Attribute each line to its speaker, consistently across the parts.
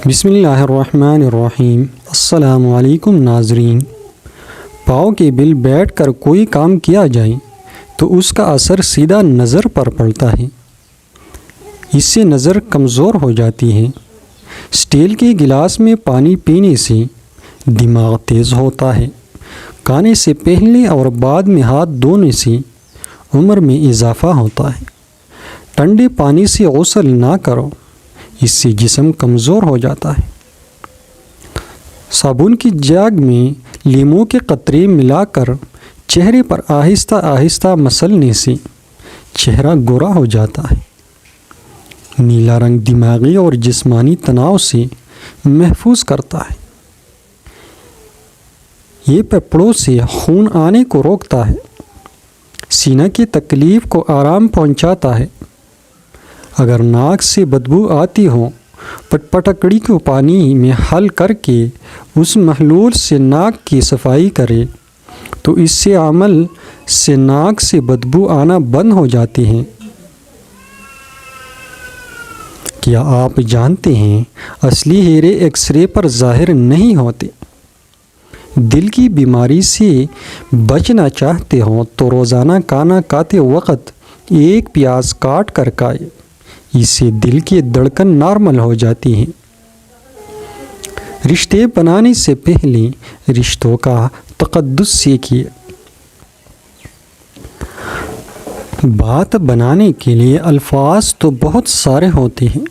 Speaker 1: بسم اللہ الرحمن الرحیم۔ السلام علیکم ناظرین۔ پاؤں کے بل بیٹھ کر کوئی کام کیا جائے تو اس کا اثر سیدھا نظر پر پڑتا ہے، اس سے نظر کمزور ہو جاتی ہے۔ اسٹیل کے گلاس میں پانی پینے سے دماغ تیز ہوتا ہے۔ کھانے سے پہلے اور بعد میں ہاتھ دھونے سے عمر میں اضافہ ہوتا ہے۔ ٹھنڈے پانی سے غسل نہ کرو، اس سے جسم کمزور ہو جاتا ہے۔ صابن کی جاگ میں لیموں کے قطرے ملا کر چہرے پر آہستہ آہستہ مسلنے سے چہرہ گورا ہو جاتا ہے۔ نیلا رنگ دماغی اور جسمانی تناؤ سے محفوظ کرتا ہے۔ یہ پھیپھڑوں سے خون آنے کو روکتا ہے، سینہ کی تکلیف کو آرام پہنچاتا ہے۔ اگر ناک سے بدبو آتی ہو، پٹپٹکڑی کو پانی میں حل کر کے اس محلول سے ناک کی صفائی کرے تو اس سے عمل سے ناک سے بدبو آنا بند ہو جاتی ہے۔ کیا آپ جانتے ہیں اصلی ہیرے ایکس رے پر ظاہر نہیں ہوتے؟ دل کی بیماری سے بچنا چاہتے ہو تو روزانہ کھانا کھاتے وقت ایک پیاز کاٹ کر کھائے، اس سے دل کی دھڑکن نارمل ہو جاتی ہے۔ رشتے بنانے سے پہلے رشتوں کا تقدس سیکھیے۔ بات بنانے کے لیے الفاظ تو بہت سارے ہوتے ہیں،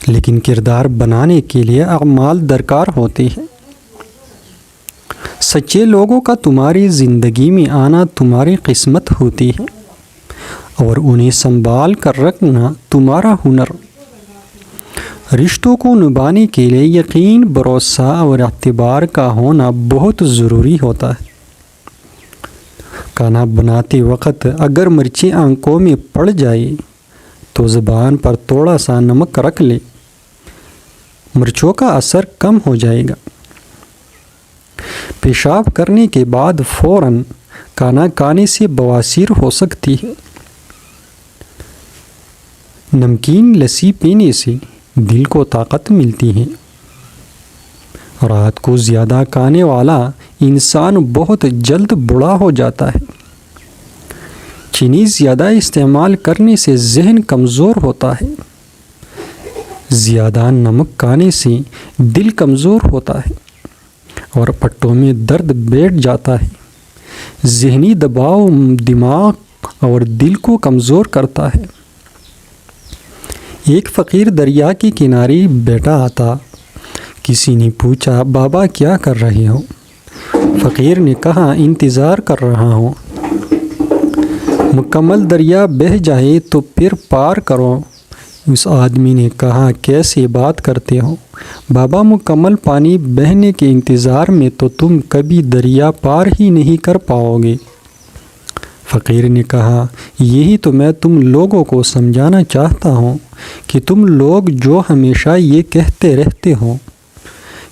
Speaker 1: لیکن کردار بنانے کے لیے اعمال درکار ہوتے ہیں۔ سچے لوگوں کا تمہاری زندگی میں آنا تمہاری قسمت ہوتی ہے اور انہیں سنبھال کر رکھنا تمہارا ہنر۔ رشتوں کو نبھانے کے لیے یقین، بھروسہ اور اعتبار کا ہونا بہت ضروری ہوتا ہے۔ کھانا بناتے وقت اگر مرچیں آنکھوں میں پڑ جائے تو زبان پر تھوڑا سا نمک رکھ لے، مرچوں کا اثر کم ہو جائے گا۔ پیشاب کرنے کے بعد فوراً کھانا کھانے سے بواسیر ہو سکتی ہے۔ نمکین لسی پینے سے دل کو طاقت ملتی ہے۔ رات کو زیادہ کھانے والا انسان بہت جلد بوڑھا ہو جاتا ہے۔ چینی زیادہ استعمال کرنے سے ذہن کمزور ہوتا ہے۔ زیادہ نمک کھانے سے دل کمزور ہوتا ہے اور پٹھوں میں درد بیٹھ جاتا ہے۔ ذہنی دباؤ دماغ اور دل کو کمزور کرتا ہے۔ ایک فقیر دریا کے کنارے بیٹھا تھا۔ کسی نے پوچھا، بابا کیا کر رہے ہو؟ فقیر نے کہا، انتظار کر رہا ہوں۔ مکمل دریا بہہ جائے تو پھر پار کرو۔ اس آدمی نے کہا، کیسے بات کرتے ہو بابا، مکمل پانی بہنے کے انتظار میں تو تم کبھی دریا پار ہی نہیں کر پاؤ گے۔ فقیر نے کہا، یہی تو میں تم لوگوں کو سمجھانا چاہتا ہوں کہ تم لوگ جو ہمیشہ یہ کہتے رہتے ہو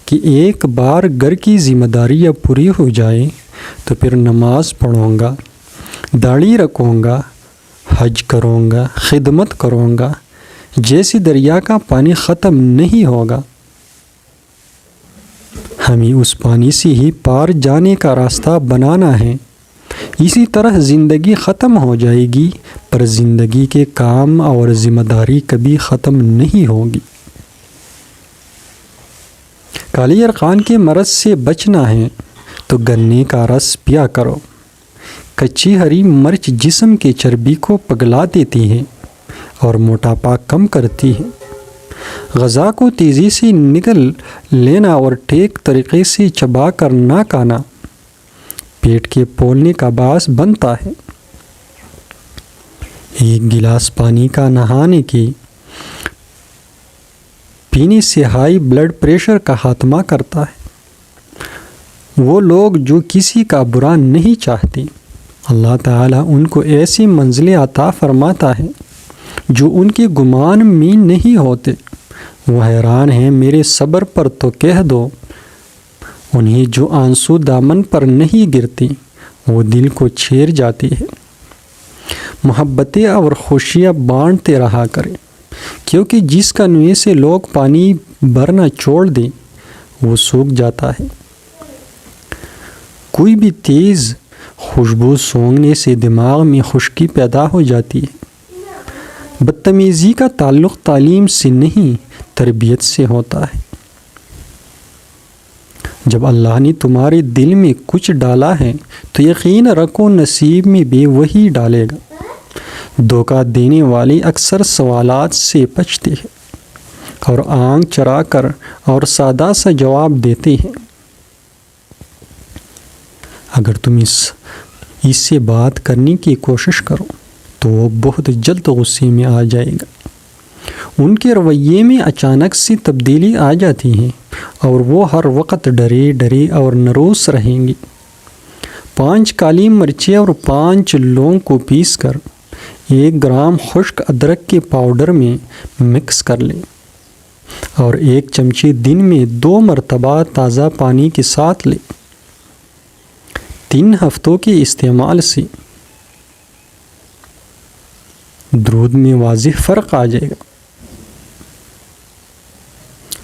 Speaker 1: کہ ایک بار گھر کی ذمہ داریاں پوری ہو جائے تو پھر نماز پڑھوں گا، داڑھی رکھوں گا، حج کروں گا، خدمت کروں گا، جیسے دریا کا پانی ختم نہیں ہوگا۔ ہمیں اس پانی سے ہی پار جانے کا راستہ بنانا ہے۔ اسی طرح زندگی ختم ہو جائے گی، پر زندگی کے کام اور ذمہ داری کبھی ختم نہیں ہوگی۔ کالی یرقان کے مرض سے بچنا ہے تو گنے کا رس پیا کرو۔ کچی ہری مرچ جسم کے چربی کو پگھلا دیتی ہے اور موٹاپا کم کرتی ہے۔ غذا کو تیزی سے نگل لینا اور ٹھیک طریقے سے چبا کر نہ کھانا پیٹ کے پھولنے کا باعث بنتا ہے۔ ایک گلاس پانی کا نہانے کے پینے سے ہائی بلڈ پریشر کا خاتمہ کرتا ہے۔ وہ لوگ جو کسی کا برا نہیں چاہتے، اللہ تعالیٰ ان کو ایسی منزلیں عطا فرماتا ہے جو ان کے گمان میں نہیں ہوتے۔ وہ حیران ہیں میرے صبر پر، تو کہہ دو انہیں جو آنسو دامن پر نہیں گرتے وہ دل کو چھیر جاتے ہیں۔ محبتیں اور خوشیاں بانٹتے رہا کریں، کیونکہ جس کنویں سے لوگ پانی بھرنا چھوڑ دیں وہ سوکھ جاتا ہے۔ کوئی بھی تیز خوشبو سونگھنے سے دماغ میں خشکی پیدا ہو جاتی ہے۔ بدتمیزی کا تعلق تعلیم سے نہیں تربیت سے ہوتا ہے۔ جب اللہ نے تمہارے دل میں کچھ ڈالا ہے تو یقین رکھو نصیب میں بھی وہی ڈالے گا۔ دھوکہ دینے والے اکثر سوالات سے بچتے ہیں اور آنکھ چرا کر اور سادہ سا جواب دیتے ہیں۔ اگر تم اس سے بات کرنے کی کوشش کرو تو وہ بہت جلد غصے میں آ جائے گا۔ ان کے رویے میں اچانک سی تبدیلی آ جاتی ہے اور وہ ہر وقت ڈرے اور نروس رہیں گی۔ 5 کالی مرچیں اور 5 لونگ کو پیس کر 1 گرام خشک ادرک کے پاؤڈر میں مکس کر لیں اور 1 چمچے دن میں 2 مرتبہ تازہ پانی کے ساتھ لیں۔ 3 ہفتوں کے استعمال سے درود میں واضح فرق آ جائے گا۔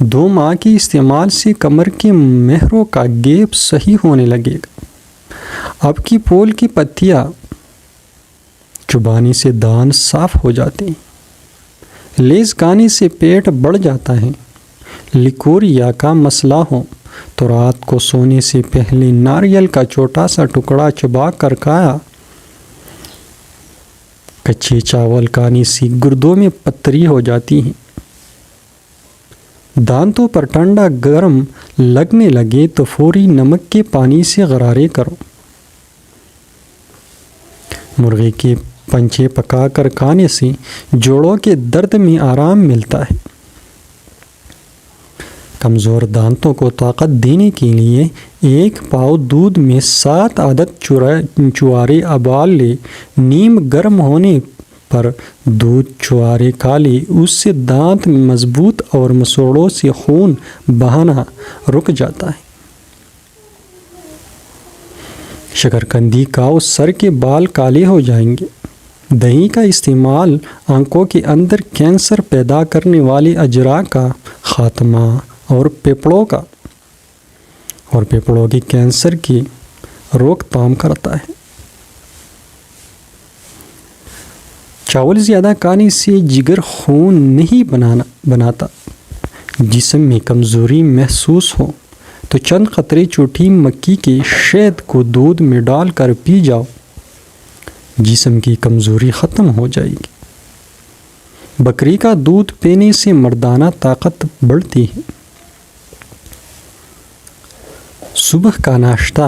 Speaker 1: 2 ماہ کے استعمال سے کمر کے مہروں کا گیپ صحیح ہونے لگے گا۔ اب کی پول کی پتیاں چبانے سے دانت صاف ہو جاتے ہیں۔ لیز کھانے سے پیٹ بڑھ جاتا ہے۔ لیکوریا کا مسئلہ ہو تو رات کو سونے سے پہلے ناریل کا چھوٹا سا ٹکڑا چبا کر کھایا۔ کچے چاول کھانے سے گردوں میں پتھری ہو جاتی ہیں۔ دانتوں پر ٹھنڈا گرم لگنے لگے تو فوری نمک کے پانی سے غرارے کرو۔ مرغے کے پنچے پکا کر کھانے سے جوڑوں کے درد میں آرام ملتا ہے۔ کمزور دانتوں کو طاقت دینے کے لیے 1 پاؤ دودھ میں 7 عدد چوارے ابال لے۔ نیم گرم ہونے پر دودھ چوارے کھا لے۔ اس سے دانت مضبوط اور مسوڑوں سے خون بہنا رک جاتا ہے۔ شکرکندی کھاؤ، سر کے بال کالے ہو جائیں گے۔ دہی کا استعمال آنکھوں کے اندر کینسر پیدا کرنے والے اجرا کا خاتمہ اور پھیپھڑوں کے کینسر کی روک تھام کرتا ہے۔ چاول زیادہ کھانے سے جگر خون نہیں بناتا۔ جسم میں کمزوری محسوس ہو تو چند قطرے چھوٹی مکھی کے شہد کو دودھ میں ڈال کر پی جاؤ، جسم کی کمزوری ختم ہو جائے گی۔ بکری کا دودھ پینے سے مردانہ طاقت بڑھتی ہے۔ صبح کا ناشتہ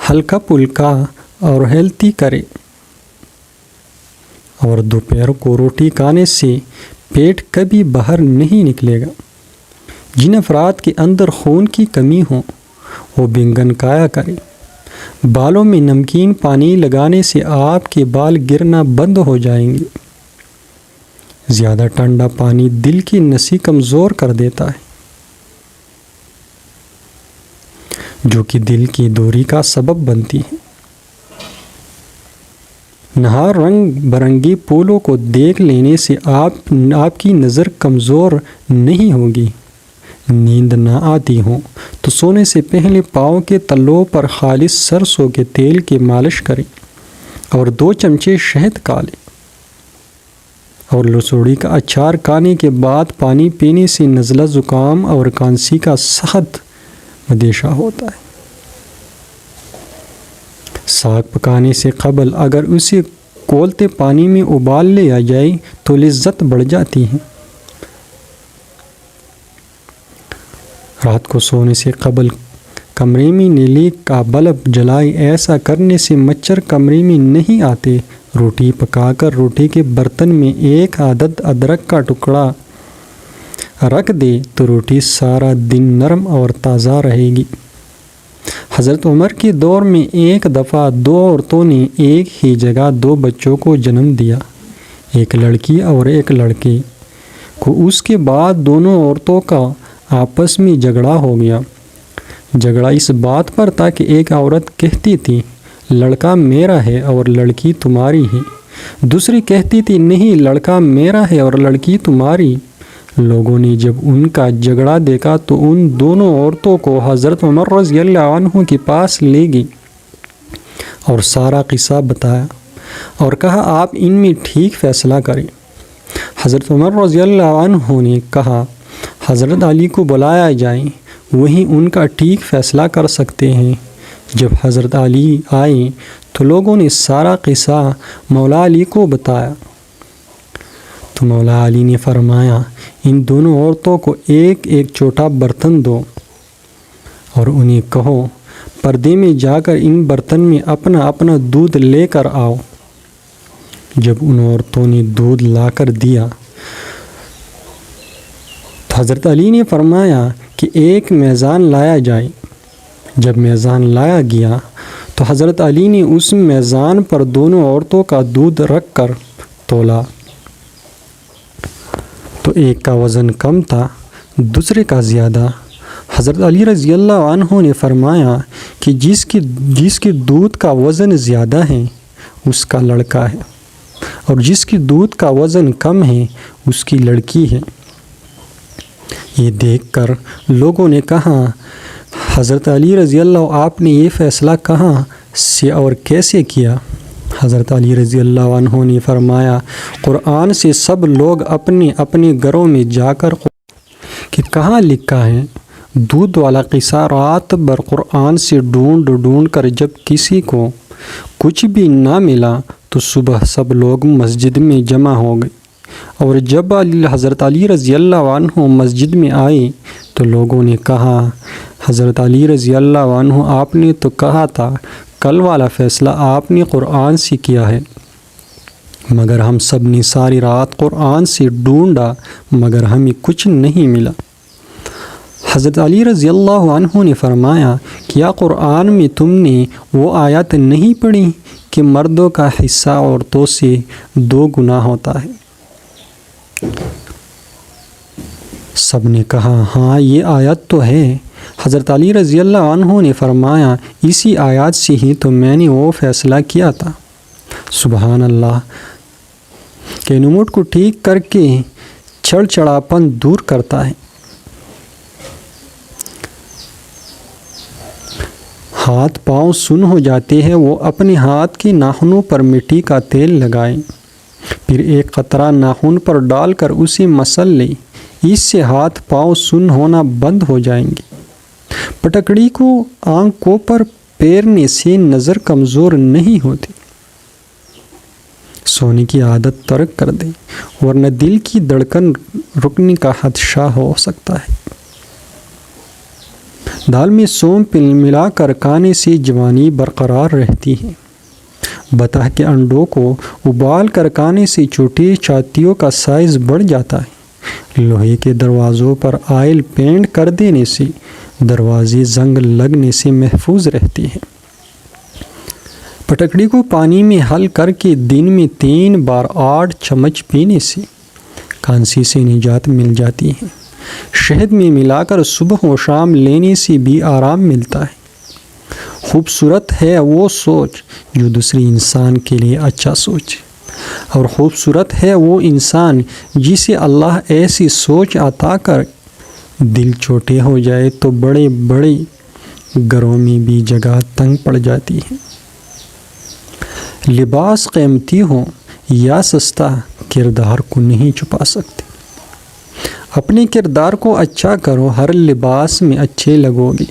Speaker 1: ہلکا پھلکا اور ہیلتھی کرے اور دوپہر کو روٹی کھانے سے پیٹ کبھی باہر نہیں نکلے گا۔ جن افراد کے اندر خون کی کمی ہو وہ بینگن کھایا کریں۔ بالوں میں نمکین پانی لگانے سے آپ کے بال گرنا بند ہو جائیں گے۔ زیادہ ٹھنڈا پانی دل کی نسیں کمزور کر دیتا ہے، جو کہ دل کی دوری کا سبب بنتی ہے۔ نہار رنگ برنگی پھولوں کو دیکھ لینے سے آپ کی نظر کمزور نہیں ہوگی۔ نیند نہ آتی ہو تو سونے سے پہلے پاؤں کے تلوں پر خالص سرسوں کے تیل کی مالش کریں اور 2 چمچے شہد کھا لیں۔ اور لسوڑی کا اچار کھانے کے بعد پانی پینے سے نزلہ زکام اور کھانسی کا سخت مدیشہ ہوتا ہے۔ ساگ پکانے سے قبل اگر اسے کھولتے پانی میں ابال لیا جائے تو لذت بڑھ جاتی ہے۔ رات کو سونے سے قبل کمرے میں نیلے کا بلب جلائے۔ ایسا کرنے سے مچھر کمرے میں نہیں آتے۔ روٹی پکا کر روٹی کے برتن میں 1 عدد ادرک کا ٹکڑا رکھ دے تو روٹی سارا دن نرم اور تازہ رہے گی۔ حضرت عمر کے دور میں ایک دفعہ 2 عورتوں نے ایک ہی جگہ 2 بچوں کو جنم دیا، ایک لڑکی اور ایک لڑکے کو۔ اس کے بعد دونوں عورتوں کا آپس میں جھگڑا ہو گیا۔ جھگڑا اس بات پر تھا کہ ایک عورت کہتی تھی لڑکا میرا ہے اور لڑکی تمہاری ہے، دوسری کہتی تھی نہیں لڑکا میرا ہے اور لڑکی تمہاری۔ لوگوں نے جب ان کا جھگڑا دیکھا تو ان دونوں عورتوں کو حضرت عمر رضی اللہ عنہ کے پاس لے گئی اور سارا قصہ بتایا اور کہا آپ ان میں ٹھیک فیصلہ کریں۔ حضرت عمر رضی اللہ عنہ نے کہا حضرت علی کو بلایا جائے، وہی ان کا ٹھیک فیصلہ کر سکتے ہیں۔ جب حضرت علی آئے تو لوگوں نے سارا قصہ مولا علی کو بتایا تو مولا علی نے فرمایا ان دونوں عورتوں کو ایک ایک چھوٹا برتن دو اور انہیں کہو پردے میں جا کر ان برتن میں اپنا اپنا دودھ لے کر آؤ۔ جب ان عورتوں نے دودھ لا کر دیا تو حضرت علی نے فرمایا کہ ایک میزان لایا جائے۔ جب میزان لایا گیا تو حضرت علی نے اس میزان پر دونوں عورتوں کا دودھ رکھ کر تولا تو ایک کا وزن کم تھا دوسرے کا زیادہ۔ حضرت علی رضی اللہ عنہ نے فرمایا کہ جس کے دودھ کا وزن زیادہ ہے اس کا لڑکا ہے اور جس کی دودھ کا وزن کم ہے اس کی لڑکی ہے۔ یہ دیکھ کر لوگوں نے کہا حضرت علی رضی اللہ آپ نے یہ فیصلہ کہاں سے اور کیسے کیا؟ حضرت علی رضی اللہ عنہ نے فرمایا قرآن سے سب لوگ اپنے اپنے گھروں میں جا کر کہ کہاں لکھا ہے دودھ والا قصہ رات بھر قرآن سے ڈھونڈ کر جب کسی کو کچھ بھی نہ ملا تو صبح سب لوگ مسجد میں جمع ہو گئے اور جب حضرت علی رضی اللہ عنہ مسجد میں آئے تو لوگوں نے کہا حضرت علی رضی اللہ عنہ آپ نے تو کہا تھا کل والا فیصلہ آپ نے قرآن سے کیا ہے، مگر ہم سب نے ساری رات قرآن سے ڈھونڈا مگر ہمیں کچھ نہیں ملا۔ حضرت علی رضی اللہ عنہ نے فرمایا کیا قرآن میں تم نے وہ آیت نہیں پڑھی کہ مردوں کا حصہ عورتوں سے 2 گنا ہوتا ہے؟ سب نے کہا ہاں یہ آیت تو ہے۔ حضرت علی رضی اللہ عنہ نے فرمایا اسی آیات سے ہی تو میں نے وہ فیصلہ کیا تھا۔ سبحان اللہ، کہ نموٹ کو ٹھیک کر کے چڑچڑاپن دور کرتا ہے۔ ہاتھ پاؤں سن ہو جاتے ہیں وہ اپنے ہاتھ کے ناخنوں پر مٹی کا تیل لگائیں، پھر ایک قطرہ ناخن پر ڈال کر اسے مسل لیں، اس سے ہاتھ پاؤں سن ہونا بند ہو جائیں گے۔ پٹکڑی کو آنکھوں پر پیرنے سے نظر کمزور نہیں ہوتی۔ سونے کی عادت ترک کر دیں ورنہ دل کی دھڑکن رکنے کا خدشہ ہو سکتا ہے۔ دال میں سونف ملا کر کھانے سے جوانی برقرار رہتی ہے۔ بطخ کے انڈوں کو ابال کر کھانے سے چھوٹی چھاتیوں کا سائز بڑھ جاتا ہے۔ لوہے کے دروازوں پر آئل پینٹ کر دینے سے دروازے زنگ لگنے سے محفوظ رہتے ہیں۔ پٹکڑی کو پانی میں حل کر کے دن میں 3 بار 8 چمچ پینے سے کھانسی سے نجات مل جاتی ہے۔ شہد میں ملا کر صبح و شام لینے سے بھی آرام ملتا ہے۔ خوبصورت ہے وہ سوچ جو دوسری انسان کے لیے اچھا سوچے، اور خوبصورت ہے وہ انسان جسے اللہ ایسی سوچ عطا کر دل چھوٹے ہو جائے تو بڑے بڑے گھروں میں بھی جگہ تنگ پڑ جاتی ہے۔ لباس قیمتی ہو یا سستا کردار کو نہیں چھپا سکتے۔ اپنے کردار کو اچھا کرو، ہر لباس میں اچھے لگو گے۔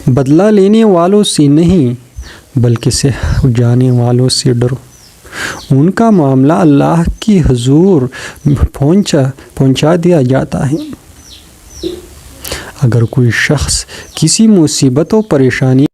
Speaker 1: بدلہ لینے والوں سے نہیں بلکہ سے جانے والوں سے ڈرو، ان کا معاملہ اللہ کی حضور پہنچا دیا جاتا ہے۔ اگر کوئی شخص کسی مصیبت و پریشانی